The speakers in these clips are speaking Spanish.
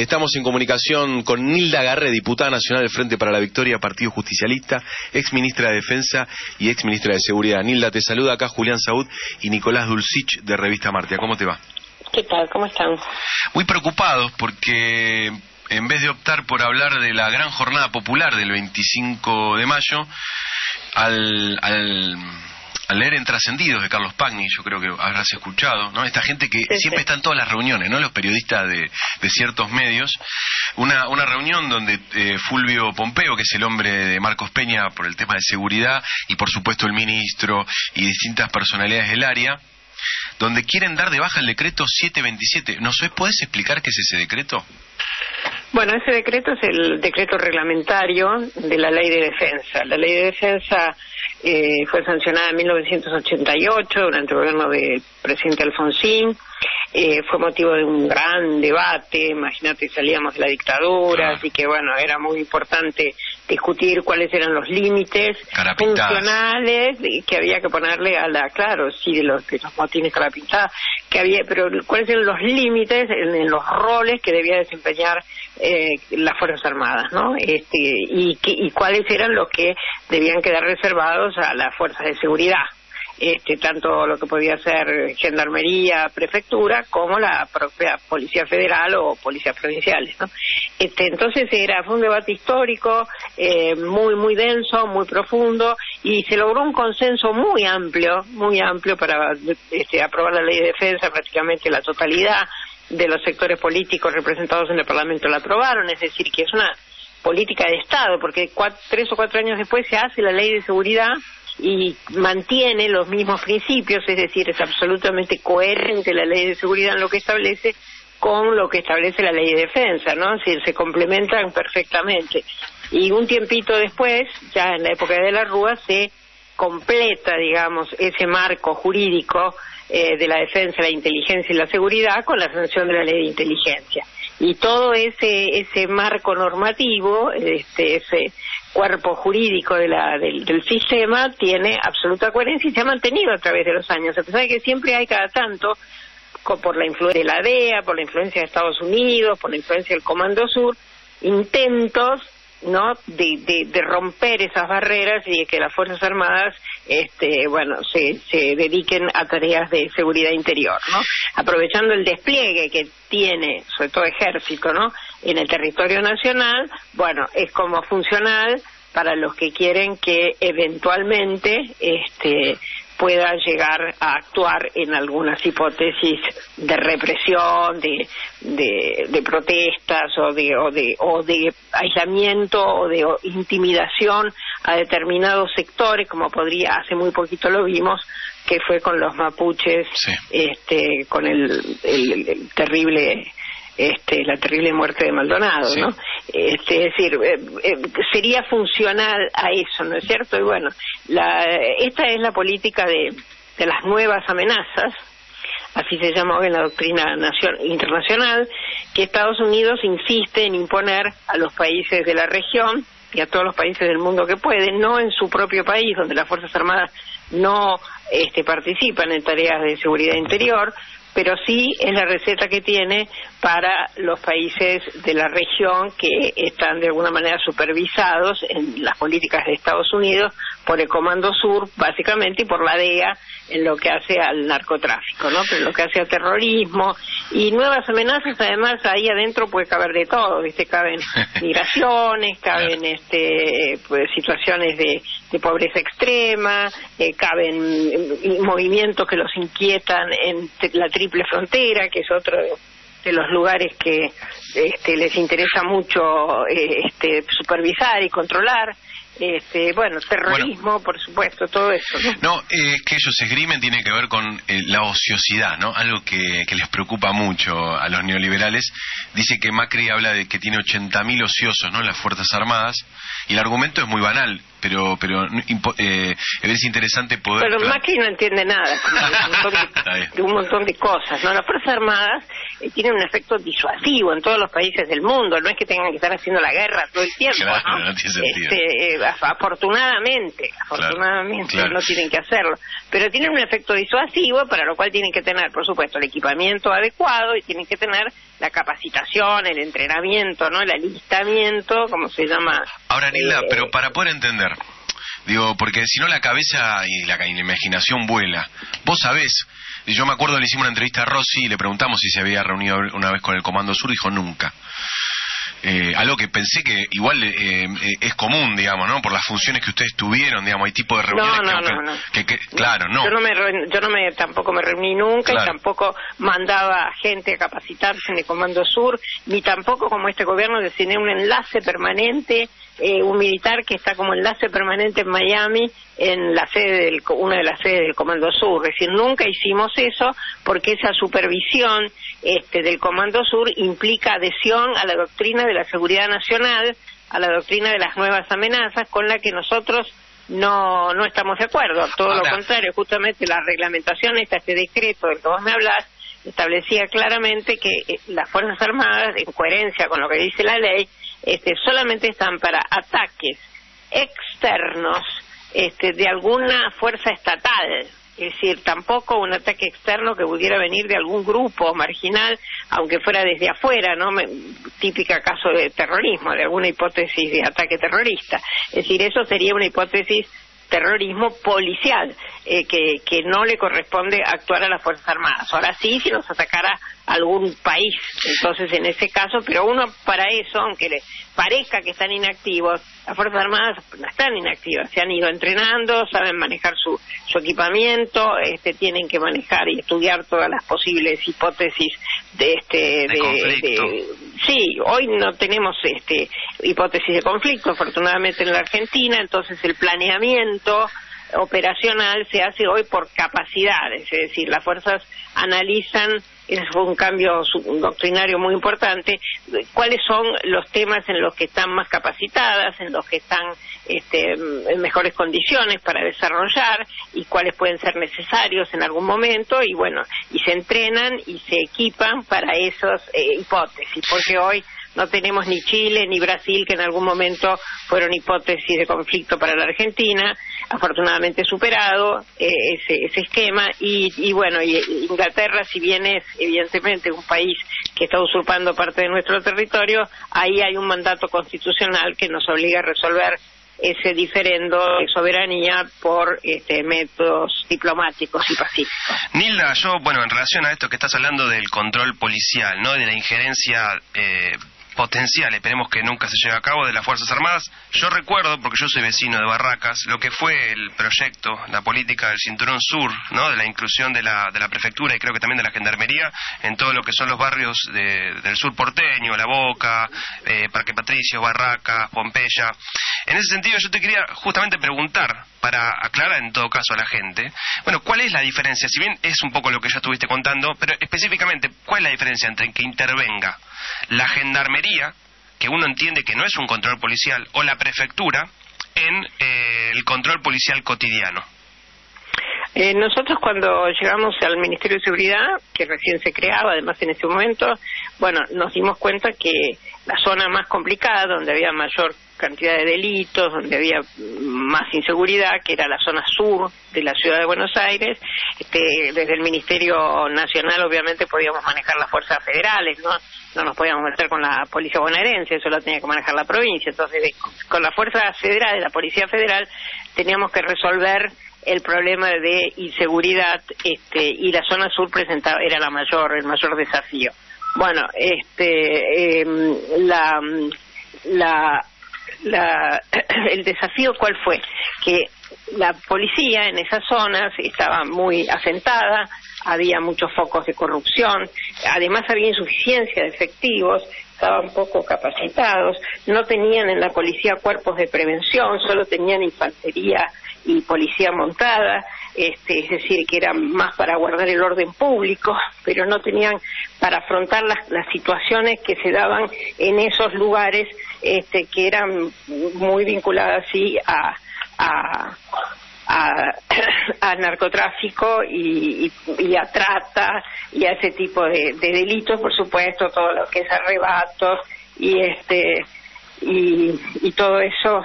Estamos en comunicación con Nilda Garré, diputada nacional del Frente para la Victoria, Partido Justicialista, ex ministra de Defensa y ex ministra de Seguridad. Nilda, te saluda acá Julián Saúd y Nicolás Dulcich de Revista Martia. ¿Cómo te va? ¿Qué tal? ¿Cómo están? Muy preocupados porque en vez de optar por hablar de la gran jornada popular del 25 de mayo, al leer en Trascendidos de Carlos Pagni, yo creo que habrás escuchado, ¿no? Esta gente que siempre está en todas las reuniones, ¿no? Los periodistas de ciertos medios. Una reunión donde Fulvio Pompeo, que es el hombre de Marcos Peña por el tema de seguridad, y por supuesto el ministro y distintas personalidades del área, donde quieren dar de baja el decreto 727. ¿Podés explicar qué es ese decreto? Bueno, ese decreto es el decreto reglamentario de la Ley de Defensa. La Ley de Defensa fue sancionada en 1988 durante el gobierno del presidente Alfonsín. Fue motivo de un gran debate. Imagínate, salíamos de la dictadura, así que bueno, era muy importante discutir cuáles eran los límites funcionales que había que ponerle a la, de los motines carapintadas, que había, pero cuáles eran los límites en los roles que debía desempeñar las Fuerzas Armadas, ¿no? Y cuáles eran los que debían quedar reservados a las fuerzas de seguridad. Tanto lo que podía ser gendarmería, prefectura, como la propia Policía Federal o policías provinciales, ¿no? Entonces fue un debate histórico, muy denso, muy profundo, y se logró un consenso muy amplio para aprobar la Ley de Defensa. Prácticamente la totalidad de los sectores políticos representados en el Parlamento la aprobaron, es decir, que es una política de Estado, porque 3 o 4 años después se hace la Ley de Seguridad y mantiene los mismos principios, es decir, es absolutamente coherente la Ley de Seguridad en lo que establece con lo que establece la Ley de Defensa, ¿no? Es decir, se complementan perfectamente. Y un tiempito después, ya en la época de la Rúa, se completa, digamos, ese marco jurídico de la defensa, la inteligencia y la seguridad con la sanción de la Ley de Inteligencia. Y todo ese marco normativo, ese cuerpo jurídico del sistema tiene absoluta coherencia y se ha mantenido a través de los años, a pesar de que siempre hay cada tanto, por la influencia de la DEA, por la influencia de Estados Unidos, por la influencia del Comando Sur, intentos, ¿no?, de romper esas barreras y de que las Fuerzas Armadas se dediquen a tareas de seguridad interior, ¿no? Aprovechando el despliegue que tiene, sobre todo Ejército, ¿no?, en el territorio nacional, bueno, es como funcional para los que quieren que eventualmente pueda llegar a actuar en algunas hipótesis de represión, de protestas o de aislamiento o de intimidación a determinados sectores, como hace muy poquito lo vimos, que fue con los mapuches, con el terrible la terrible muerte de Maldonado, ¿no? Es decir, sería funcional a eso, ¿no es cierto? Y bueno, esta es la política de las nuevas amenazas, así se llama hoy en la doctrina internacional, que Estados Unidos insiste en imponer a los países de la región y a todos los países del mundo que pueden, no en su propio país, donde las Fuerzas Armadas no participan en tareas de seguridad interior, pero sí es la receta que tiene para los países de la región que están de alguna manera supervisados en las políticas de Estados Unidos por el Comando Sur, básicamente, y por la DEA en lo que hace al narcotráfico, ¿no? Pero en lo que hace al terrorismo y nuevas amenazas. Además, ahí adentro puede caber de todo, ¿viste? Caben migraciones, caben pues, situaciones de pobreza extrema, caben movimientos que los inquietan en la triple frontera, que es otro de los lugares que les interesa mucho supervisar y controlar. Terrorismo, por supuesto, todo eso, ¿no? No, que ellos esgrimen tiene que ver con la ociosidad, ¿no? Algo que les preocupa mucho a los neoliberales. Dice que Macri habla de que tiene 80.000 ociosos, ¿no?, en las Fuerzas Armadas, y el argumento es muy banal, pero es interesante poder... Pero Macri no entiende nada de un montón de cosas, ¿no? Las Fuerzas Armadas tienen un efecto disuasivo en todos los países del mundo, no es que tengan que estar haciendo la guerra todo el tiempo, claro, ¿no? No tiene sentido. Afortunadamente claro. No tienen que hacerlo, pero tienen un efecto disuasivo, para lo cual tienen que tener, por supuesto, el equipamiento adecuado y tienen que tener la capacitación, el entrenamiento, ¿no? El alistamiento, como se llama. Ahora, Nilda, pero para poder entender, digo, porque si no la cabeza y la imaginación vuela. Vos sabés, yo me acuerdo, le hicimos una entrevista a Rossi y le preguntamos si se había reunido una vez con el Comando Sur, dijo nunca. Algo que pensé que igual es común, digamos, ¿no? Por las funciones que ustedes tuvieron, digamos, hay tipo de reuniones claro, no. Yo tampoco me reuní nunca, claro. Y tampoco mandaba gente a capacitarse en el Comando Sur, ni tampoco, como este gobierno, designé un enlace permanente, un militar que está como enlace permanente en Miami, en la sede una de las sedes del Comando Sur. Es decir, nunca hicimos eso porque esa supervisión del Comando Sur implica adhesión a la doctrina de la seguridad nacional, a la doctrina de las nuevas amenazas, con la que nosotros no estamos de acuerdo. Todo lo contrario, justamente la reglamentación, este decreto del que vos me hablás, establecía claramente que las Fuerzas Armadas, en coherencia con lo que dice la ley, solamente están para ataques externos de alguna fuerza estatal. Es decir, tampoco un ataque externo que pudiera venir de algún grupo marginal, aunque fuera desde afuera, ¿no? Típica caso de terrorismo, de alguna hipótesis de ataque terrorista. Es decir, eso sería una hipótesis terrorismo policial, que no le corresponde actuar a las Fuerzas Armadas. Ahora sí, si nos atacara algún país, entonces en ese caso, pero uno para eso, aunque le parezca que están inactivos, las Fuerzas Armadas no están inactivas, se han ido entrenando, saben manejar su equipamiento, tienen que manejar y estudiar todas las posibles hipótesis sí, hoy no tenemos hipótesis de conflicto, afortunadamente en la Argentina, entonces el planeamiento operacional se hace hoy por capacidades, es decir, las fuerzas analizan, ese fue un cambio doctrinario muy importante, cuáles son los temas en los que están más capacitadas, en los que están en mejores condiciones para desarrollar y cuáles pueden ser necesarios en algún momento, y bueno, y se entrenan y se equipan para esas hipótesis, porque hoy no tenemos ni Chile ni Brasil, que en algún momento fueron hipótesis de conflicto para la Argentina, afortunadamente superado ese esquema, y bueno, y Inglaterra, si bien es evidentemente un país que está usurpando parte de nuestro territorio, ahí hay un mandato constitucional que nos obliga a resolver ese diferendo de soberanía por métodos diplomáticos y pacíficos. Nilda, yo, en relación a esto que estás hablando del control policial, ¿no? De la injerencia potencial, esperemos que nunca se lleve a cabo, de las Fuerzas Armadas. Yo recuerdo, porque yo soy vecino de Barracas, lo que fue el proyecto, la política del Cinturón Sur, ¿no? De la inclusión de la prefectura y creo que también de la Gendarmería en todo lo que son los barrios del sur porteño, La Boca, Parque Patricios, Barracas, Pompeya. En ese sentido yo te quería justamente preguntar, para aclarar en todo caso a la gente, ¿cuál es la diferencia? Si bien es un poco lo que ya estuviste contando, pero específicamente, ¿cuál es la diferencia entre que intervenga la Gendarmería, que uno entiende que no es un control policial, o la prefectura en el control policial cotidiano? Nosotros cuando llegamos al Ministerio de Seguridad, que recién se creaba, además en ese momento, nos dimos cuenta que la zona más complicada, donde había mayor cantidad de delitos, donde había más inseguridad, que era la zona sur de la ciudad de Buenos Aires, desde el Ministerio Nacional obviamente podíamos manejar las fuerzas federales, no nos podíamos meter con la policía bonaerense, eso lo tenía que manejar la provincia, entonces con las fuerzas federales, la Policía Federal, teníamos que resolver el problema de inseguridad, y la zona sur era el mayor desafío. El desafío ¿cuál fue? Que la policía en esas zonas estaba muy asentada, había muchos focos de corrupción, además había insuficiencia de efectivos, estaban poco capacitados, no tenían en la policía cuerpos de prevención, solo tenían infantería y policía montada, es decir, que eran más para guardar el orden público, pero no tenían para afrontar las situaciones que se daban en esos lugares, que eran muy vinculadas sí a narcotráfico y a trata y a ese tipo de delitos, por supuesto, todo lo que es arrebatos y todo eso,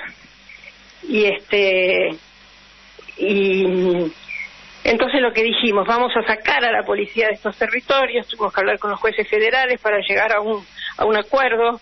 Entonces lo que dijimos, vamos a sacar a la policía de estos territorios, tuvimos que hablar con los jueces federales para llegar a un acuerdo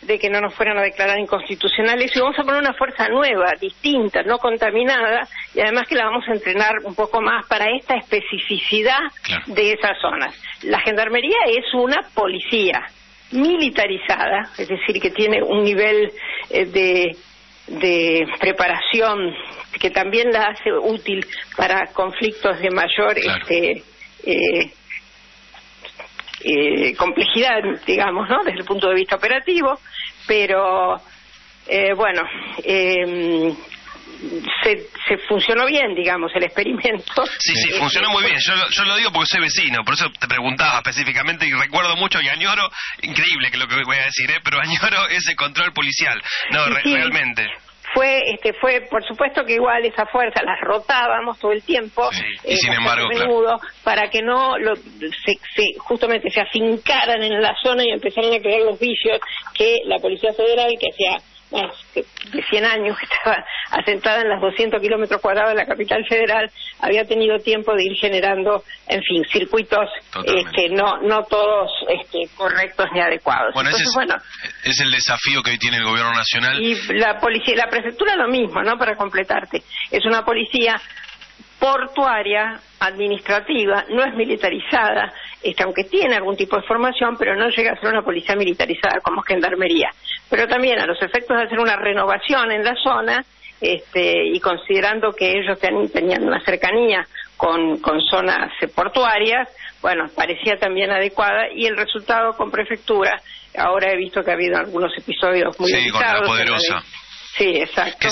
de que no nos fueran a declarar inconstitucionales, y vamos a poner una fuerza nueva, distinta, no contaminada, y además que la vamos a entrenar un poco más para esta especificidad de esas zonas. La Gendarmería es una policía militarizada, es decir, que tiene un nivel de preparación que también la hace útil para conflictos de mayor complejidad, digamos, ¿no? Desde el punto de vista operativo, pero se funcionó bien, digamos, el experimento. Sí, funcionó muy bien. Yo lo digo porque soy vecino, por eso te preguntaba específicamente, y recuerdo mucho y añoro, increíble que lo que voy a decir, pero añoro ese control policial. No, realmente. Fue, por supuesto que igual esa fuerza las rotábamos todo el tiempo, y sin embargo, para que no justamente se afincaran en la zona y empezaran a crear los vicios que la Policía Federal, que hacía más de 100 años que estaba asentada en los 200 kilómetros cuadrados de la capital federal, había tenido tiempo de ir generando, en fin, circuitos no todos correctos ni adecuados. Bueno, es el desafío que hoy tiene el gobierno nacional. Y la policía, la prefectura lo mismo, ¿no? Para completarte, es una policía portuaria, administrativa, no es militarizada, aunque tiene algún tipo de formación, pero no llega a ser una policía militarizada como Gendarmería. Pero también a los efectos de hacer una renovación en la zona, y considerando que ellos tenían una cercanía con zonas portuarias, bueno, parecía también adecuada, y el resultado con prefectura, ahora he visto que ha habido algunos episodios muy delicados. Sí, con la Poderosa. Sí, exacto.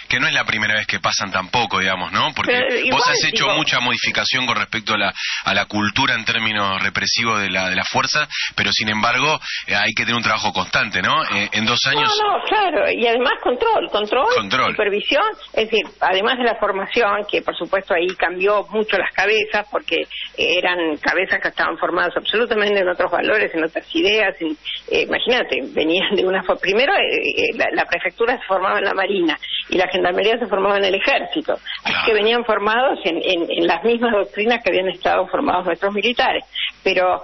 Que no es la primera vez que pasan tampoco, digamos, ¿no? Porque vos has hecho mucha modificación con respecto a la cultura en términos represivos de la fuerza, pero sin embargo hay que tener un trabajo constante, ¿no? En 2 años... No, claro, y además control, supervisión, es decir, además de la formación, que por supuesto ahí cambió mucho las cabezas, porque eran cabezas que estaban formadas absolutamente en otros valores, en otras ideas, imagínate, venían de una... Primero, la prefectura se formaba en la Marina, y la Gendarmería se formaba en el Ejército, así que venían formados en las mismas doctrinas que habían estado formados nuestros militares, pero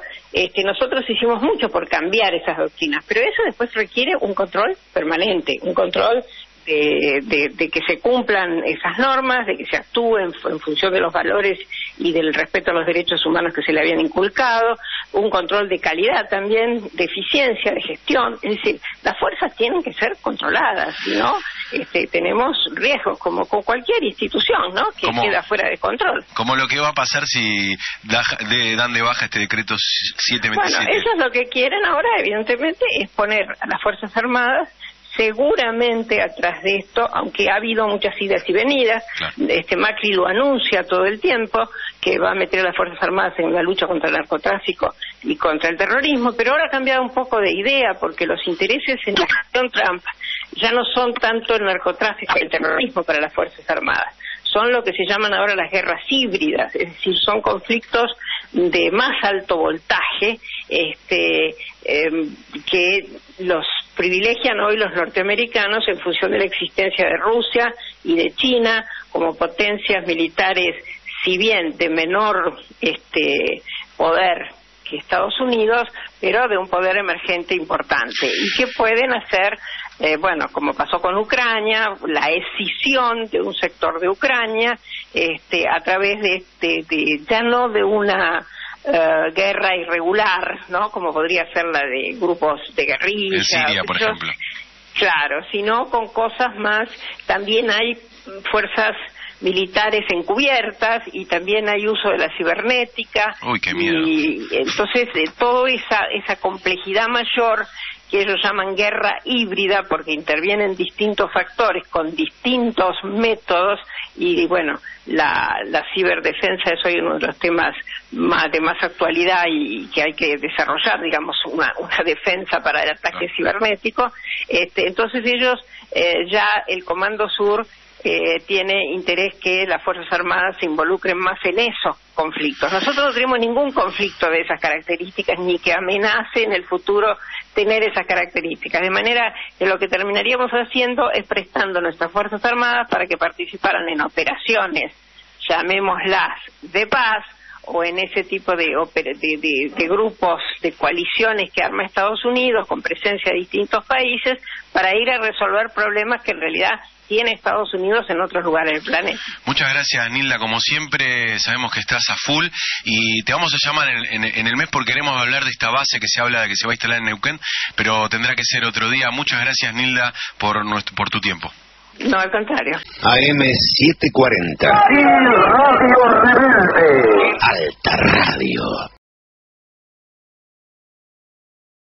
nosotros hicimos mucho por cambiar esas doctrinas, pero eso después requiere un control permanente, un control de que se cumplan esas normas, de que se actúe en función de los valores y del respeto a los derechos humanos que se le habían inculcado, un control de calidad también, de eficiencia, de gestión, es decir, las fuerzas tienen que ser controladas, ¿no? Tenemos riesgos como con cualquier institución, ¿no? Que queda fuera de control. Como lo que va a pasar si dan de baja este decreto 727. Bueno, eso es lo que quieren ahora, evidentemente, es poner a las Fuerzas Armadas seguramente atrás de esto, aunque ha habido muchas idas y venidas, Macri lo anuncia todo el tiempo, que va a meter a las Fuerzas Armadas en la lucha contra el narcotráfico y contra el terrorismo, pero ahora ha cambiado un poco de idea, porque los intereses en la gestión Trump ya no son tanto el narcotráfico y el terrorismo para las Fuerzas Armadas, son lo que se llaman ahora las guerras híbridas, es decir, son conflictos de más alto voltaje, que los privilegian hoy los norteamericanos en función de la existencia de Rusia y de China como potencias militares, si bien de menor poder que Estados Unidos, pero de un poder emergente importante, y que pueden hacer, como pasó con Ucrania, la escisión de un sector de Ucrania, a través de ya no de una guerra irregular, ¿no? Como podría ser la de grupos de guerrilla. En Siria, por ejemplo. Claro, sino con cosas más. También hay fuerzas militares encubiertas y también hay uso de la cibernética. Uy, qué miedo. Y entonces toda esa complejidad mayor que ellos llaman guerra híbrida, porque intervienen distintos factores con distintos métodos, y bueno, la ciberdefensa es hoy uno de los temas de más actualidad y que hay que desarrollar, digamos, una defensa para el ataque cibernético. Entonces ellos, ya el Comando Sur tiene interés que las Fuerzas Armadas se involucren más en esos conflictos. Nosotros no tenemos ningún conflicto de esas características, ni que amenace en el futuro tener esas características, de manera que lo que terminaríamos haciendo es prestando nuestras Fuerzas Armadas para que participaran en operaciones llamémoslas de paz, o en ese tipo de grupos, de coaliciones que arma Estados Unidos con presencia de distintos países para ir a resolver problemas que en realidad tiene Estados Unidos en otros lugares del planeta. Muchas gracias, Nilda. Como siempre, sabemos que estás a full y te vamos a llamar en el mes porque queremos hablar de esta base que se habla de que se va a instalar en Neuquén, pero tendrá que ser otro día. Muchas gracias, Nilda, por tu tiempo. No, al contrario. AM740. Radio Rebelde. Alta Radio.